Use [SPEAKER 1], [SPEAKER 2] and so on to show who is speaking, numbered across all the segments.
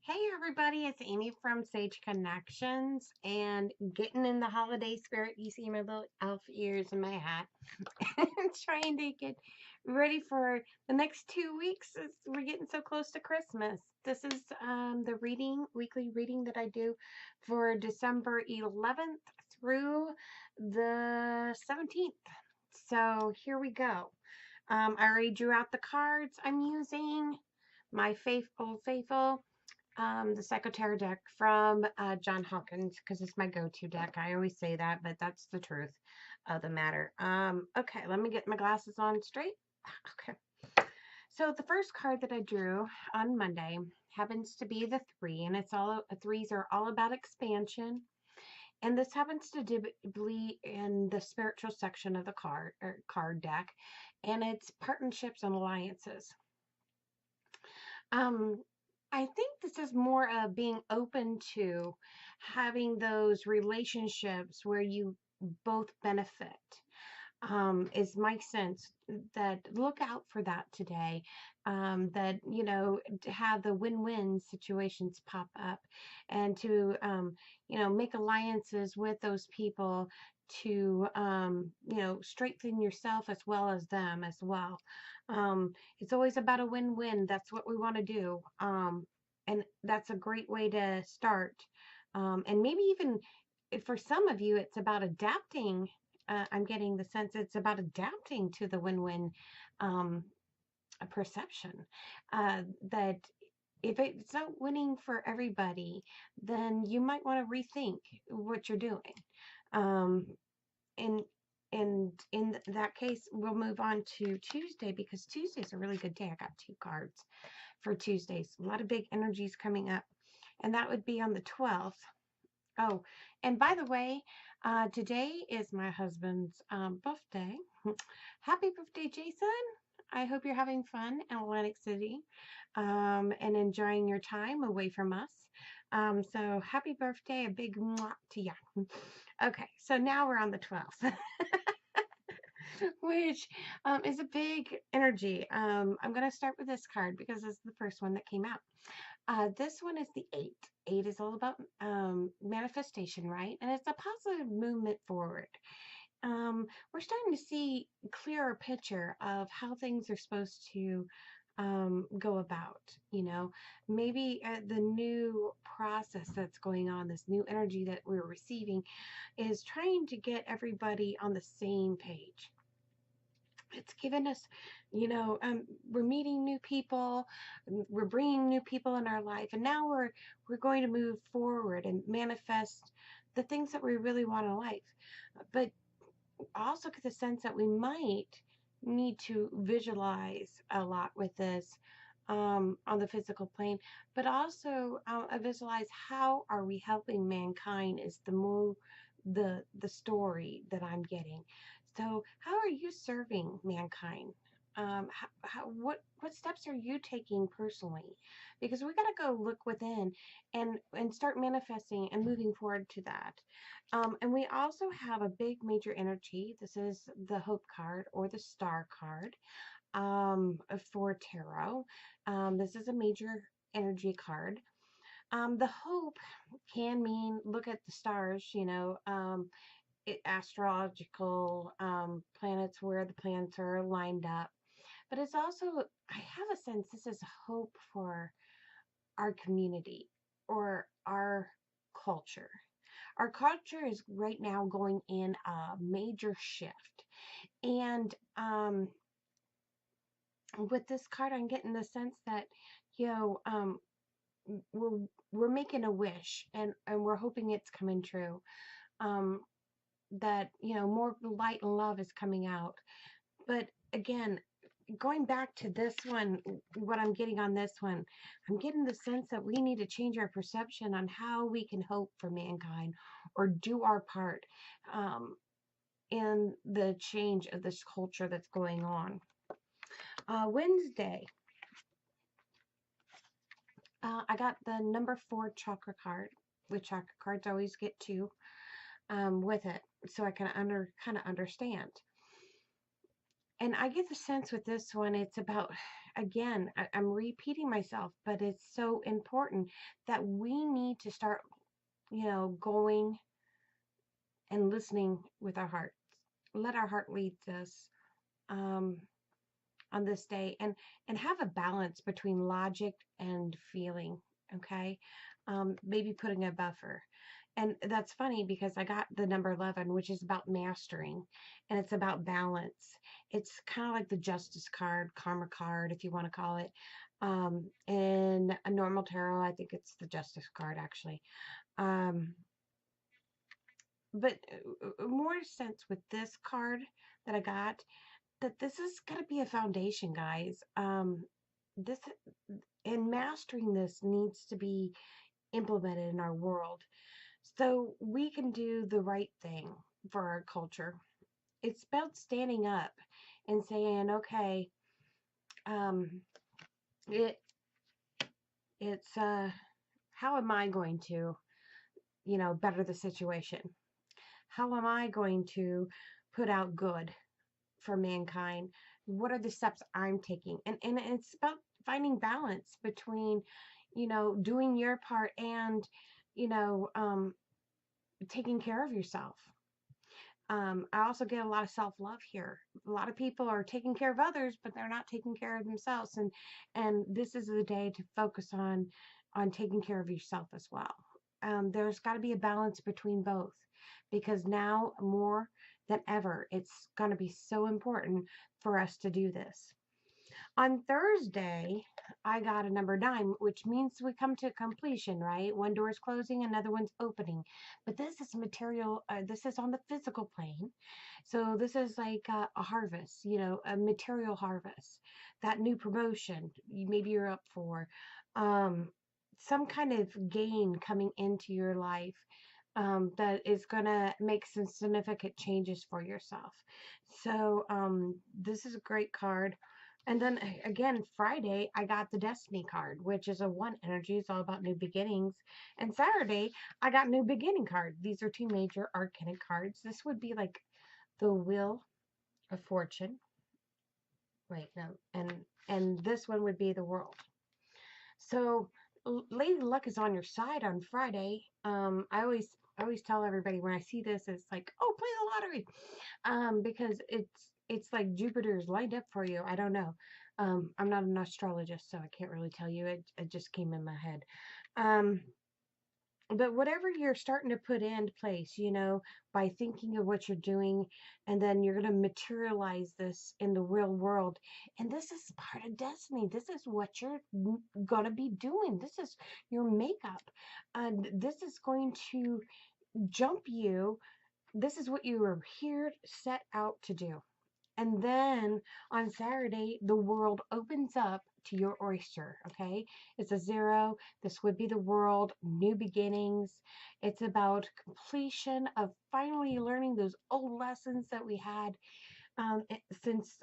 [SPEAKER 1] Hey everybody, it's Amy from Sage Connections and getting in the holiday spirit. You see my little elf ears in my hat. Trying to get ready for the next 2 weeks as we're getting so close to Christmas. This is the weekly reading that I do for December 11th through the 17th. So here we go. I already drew out the cards I'm using. My faithful the Secretary deck from John Holland because it's my go-to deck. I always say that, but that's the truth of the matter. Okay, let me get my glasses on straight. Okay, so the first card that I drew on Monday happens to be the three, and it's all threes are all about expansion. And this happens to be in the spiritual section of the card deck, and it's partnerships and alliances. Um, I think this is more of being open to having those relationships where you both benefit. Is my sense that look out for that today. That to have the win-win situations pop up, and to make alliances with those people to strengthen yourself as well as them as well. It's always about a win-win. That's what we want to do. And that's a great way to start. And maybe even for some of you, it's about adapting. I'm getting the sense it's about adapting to the win-win perception. That if it's not winning for everybody, then you might want to rethink what you're doing. Um, and in that case, we'll move on to Tuesday because Tuesday's a really good day. I got two cards for Tuesdays. A lot of big energies coming up, and that would be on the 12th. Oh, and by the way, today is my husband's birthday. Happy birthday, Jason. I hope you're having fun in Atlantic City and enjoying your time away from us. So happy birthday, a big mwah to you. Okay, so now we're on the 12th. Which is a big energy. I'm going to start with this card because it's the first one that came out. This one is the eight. Eight is all about manifestation, right? And it's a positive movement forward. We're starting to see a clearer picture of how things are supposed to go about. Maybe the new process that's going on, this new energy that we're receiving, is trying to get everybody on the same page. It's given us, we're meeting new people, we're bringing new people in our life, and now we're going to move forward and manifest the things that we really want in life. But also get the sense that we might need to visualize a lot with this on the physical plane, but also visualize how are we helping mankind is the story that I'm getting. So how are you serving mankind? What steps are you taking personally? Because we got to go look within and start manifesting and moving forward to that. And we also have a big major energy. This is the Hope card or the Star card for tarot. This is a major energy card. The hope can mean look at the stars, astrological planets where the planets are lined up. But it's also, I have a sense this is hope for our community or our culture. Our culture is right now going in a major shift. And with this card, I'm getting the sense that, you know, um, we're making a wish and we're hoping it's coming true. Um, that, more light and love is coming out. But again, going back to this one, what I'm getting on this one, I'm getting the sense that we need to change our perception on how we can hope for mankind or do our part in the change of this culture that's going on. Wednesday, I got the number 4 chakra card, which chakra cards always get two with it, so I can kind of understand. And I get the sense with this one, it's about, again, I'm repeating myself, but it's so important that we need to start, going and listening with our hearts. Let our heart lead us um, on this day, and have a balance between logic and feeling. Okay, maybe putting a buffer. And that's funny because I got the number 11, which is about mastering, and it's about balance. It's kind of like the justice card, karma card, if you want to call it. In a normal tarot, I think it's the justice card actually. Um, but more sense with this card that I got, that this is going to be a foundation, guys. This and mastering this needs to be implemented in our world so we can do the right thing for our culture. It's about standing up and saying, okay, um, it it's how am I going to, better the situation? How am I going to put out good for mankind? What are the steps I'm taking? And it's about finding balance between, doing your part and, you know, um, taking care of yourself. I also get a lot of self-love here. A lot of people are taking care of others, but they're not taking care of themselves. And this is the day to focus on taking care of yourself as well. There's got to be a balance between both, because now more than ever, it's going to be so important for us to do this. On Thursday, I got a number 9, which means we come to completion, right? One door is closing, another one's opening. But this is material, this is on the physical plane. So this is like a harvest, a material harvest. That new promotion, maybe you're up for. Um, some kind of gain coming into your life that is going to make some significant changes for yourself. So this is a great card. And then again, Friday, I got the Destiny card, which is a 1 energy. It's all about new beginnings. And Saturday, I got new beginning card. These are two major arcanic cards. This would be like the Wheel of Fortune. Wait, no. And this one would be the World. So Lady Luck is on your side on Friday. I always tell everybody when I see this, it's like, oh, play the lottery, because it's like Jupiter's lined up for you. I don't know. I'm not an astrologist, so I can't really tell you. It just came in my head. Um, but whatever you're starting to put into place, by thinking of what you're doing, and then you're going to materialize this in the real world. And this is part of destiny. This is what you're going to be doing. This is your makeup. And this is going to jump you. This is what you were here set out to do. And then on Saturday, the world opens up to your oyster, okay? It's a 0. This would be the world, new beginnings. It's about completion of finally learning those old lessons that we had since,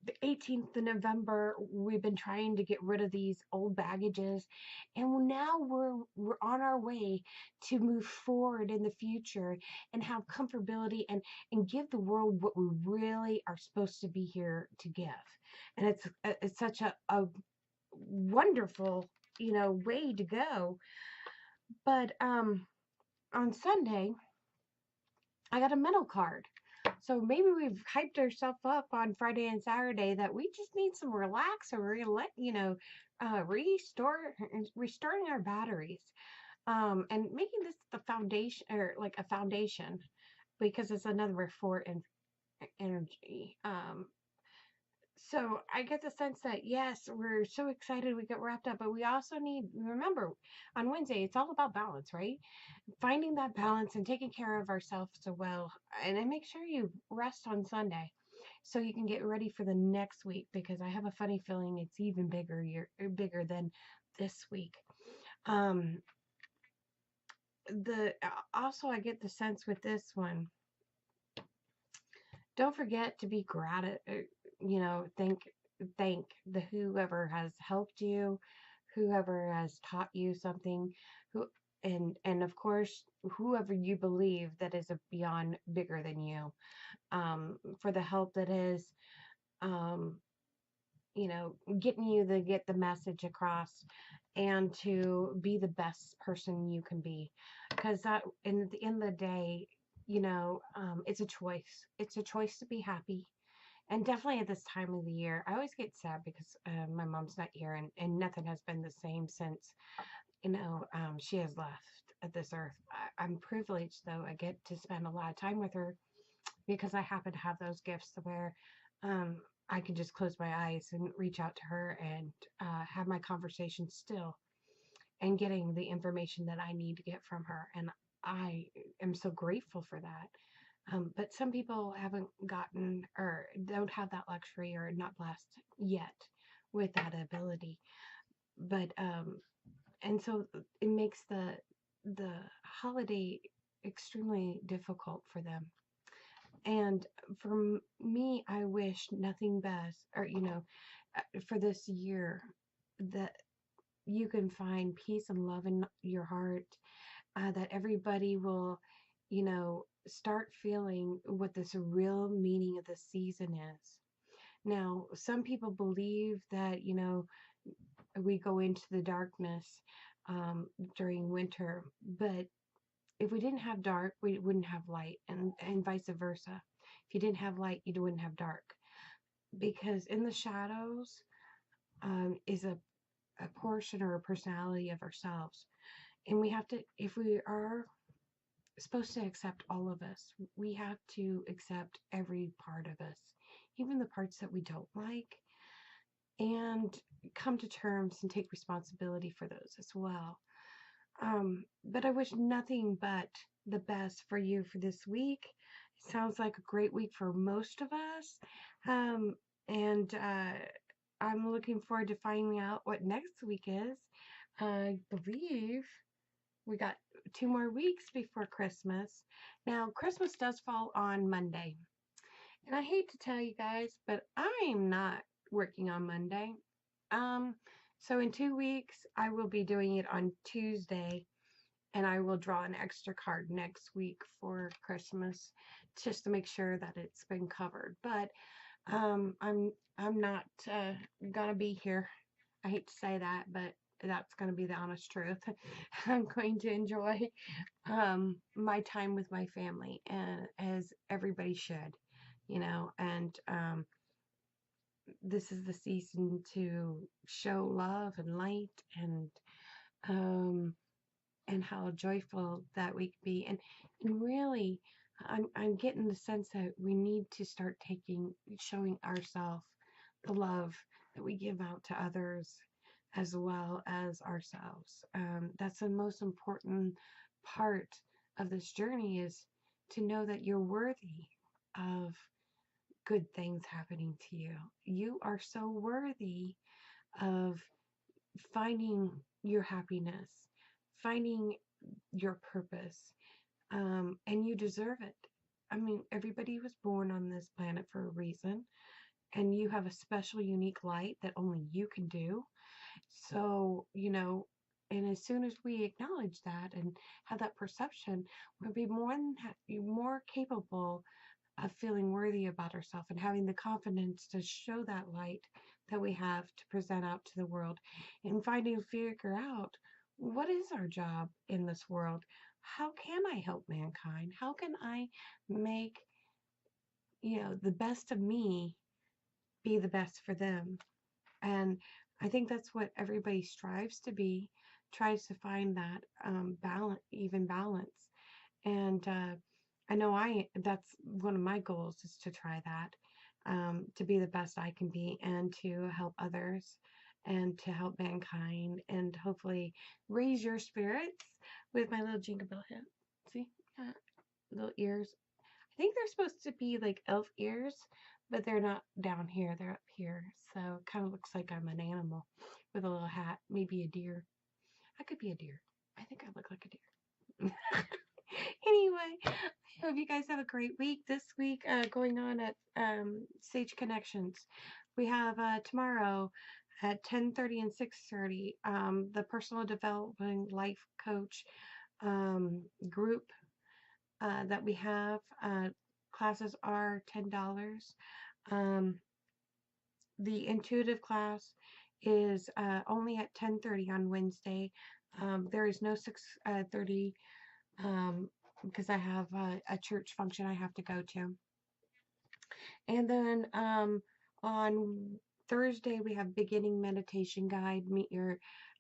[SPEAKER 1] the 18th of November. We've been trying to get rid of these old baggages, and now we're on our way to move forward in the future and have comfortability and give the world what we really are supposed to be here to give. And it's such a wonderful, way to go. But on Sunday, I got a mental card. So maybe we've hyped ourselves up on Friday and Saturday that we just need some relax, or restoring our batteries, and making this the foundation, or like a foundation, because it's another 4 in energy. So I get the sense that yes, we're so excited we get wrapped up, but we also need, remember, on Wednesday it's all about balance, right? Finding that balance and taking care of ourselves so well, and then make sure you rest on Sunday so you can get ready for the next week, because I have a funny feeling it's even bigger than this week. Um, the Also, I get the sense with this one, don't forget to be thank the whoever has helped you, whoever has taught you something, who and of course whoever you believe that is a beyond bigger than you, for the help that is. um, getting you to get the message across and to be the best person you can be. Because that, in the end of the day, it's a choice. It's a choice to be happy. And definitely at this time of the year, I always get sad because my mom's not here, and nothing has been the same since, she has left at this earth. I'm privileged, though. I get to spend a lot of time with her because I happen to have those gifts to where um, I can just close my eyes and reach out to her and have my conversation still and getting the information that I need to get from her. And I am so grateful for that. But some people haven't gotten or don't have that luxury or not blessed yet with that ability. But and so it makes the holiday extremely difficult for them. And for me, I wish nothing best, or for this year, that you can find peace and love in your heart, that everybody will, start feeling what this real meaning of the season is. Now, some people believe that, we go into the darkness during winter, but if we didn't have dark, we wouldn't have light, and vice versa. If you didn't have light, you wouldn't have dark. Because in the shadows is a portion or a personality of ourselves. And we have to, if we are supposed to accept all of us, we have to accept every part of us, even the parts that we don't like, and come to terms and take responsibility for those as well. But I wish nothing but the best for you for this week. It sounds like a great week for most of us. Um, and I'm looking forward to finding out what next week is. I believe we got 2 more weeks before Christmas. Now, Christmas does fall on Monday. And I hate to tell you guys, but I'm not working on Monday. Um, so in 2 weeks, I will be doing it on Tuesday, and I will draw an extra card next week for Christmas just to make sure that it's been covered. But I'm not gonna be here. I hate to say that, but that's gonna be the honest truth. I'm going to enjoy my time with my family, and as everybody should, and this is the season to show love and light, um, and how joyful that we can be. And really, I'm getting the sense that we need to start showing ourselves the love that we give out to others as well as ourselves. That's the most important part of this journey, is to know that you're worthy of good things happening to you. You are so worthy of finding your happiness, finding your purpose, and you deserve it. I mean, everybody was born on this planet for a reason, and you have a special, unique light that only you can do. So, and as soon as we acknowledge that and have that perception, we'll be more capable of feeling worthy about ourselves and having the confidence to show that light that we have to present out to the world, and figure out what is our job in this world. How can I help mankind? How can I make, the best of me be the best for them? And I think that's what everybody strives to be, tries to find that even balance. And I know that's one of my goals, is to try that, to be the best I can be and to help others and to help mankind and hopefully raise your spirits with my little jingle bell hat. See, uh, little ears. I think they're supposed to be like elf ears, but they're not down here. They're up here. So it kind of looks like I'm an animal with a little hat, maybe a deer. I could be a deer. I think I look like a deer. Anyway, I hope you guys have a great week. This week, going on at Sage Connections, we have tomorrow at 10:30 and 6:30, the personal development life coach group that we have. Classes are $10. Um, the intuitive class is only at 10:30 on Wednesday. There is no 6:30 because I have a church function I have to go to. And then on Thursday we have beginning meditation guide,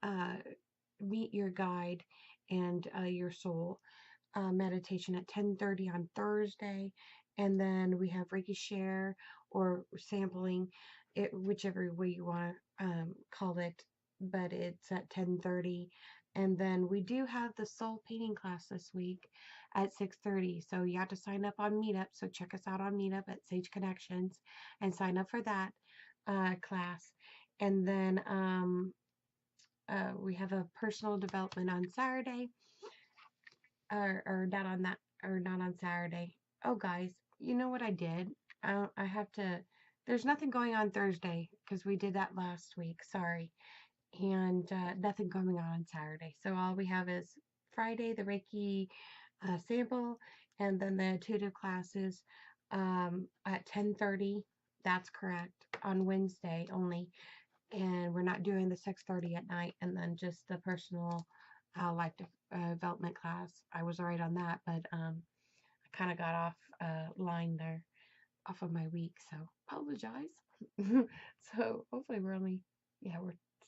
[SPEAKER 1] uh, meet your guide and your soul meditation at 10:30 on Thursday, and then we have Reiki share or sampling, it whichever way you want to call it, but it's at 10:30. And then we do have the soul painting class this week at 6:30. So you have to sign up on Meetup. So check us out on Meetup at Sage Connections and sign up for that class. And then we have a personal development on Saturday, or not on that, or not on Saturday. Oh, guys, you know what I did? I have to. There's nothing going on Thursday because we did that last week. Sorry, and nothing going on Saturday. So all we have is Friday, the Reiki sample, and then the intuitive classes at 10:30. That's correct, on Wednesday only, and we're not doing the 6:30 at night, and then just the personal life development class. I was right on that, but I kind of got off line there, off of my week, so apologize. So hopefully we're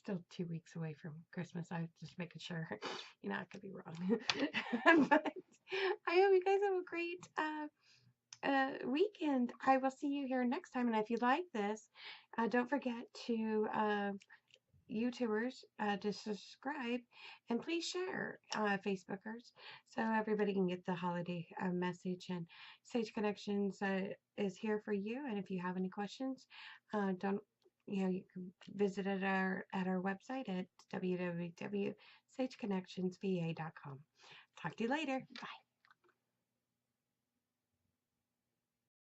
[SPEAKER 1] still 2 weeks away from Christmas. I was just making sure, I could be wrong. But I hope you guys have a great weekend. I will see you here next time, and if you like this, don't forget to YouTubers to subscribe, and please share, Facebookers, so everybody can get the holiday message. And Sage Connections is here for you. And if you have any questions, don't you can visit at our website at www.sageconnectionsva.com. Talk to you later. Bye.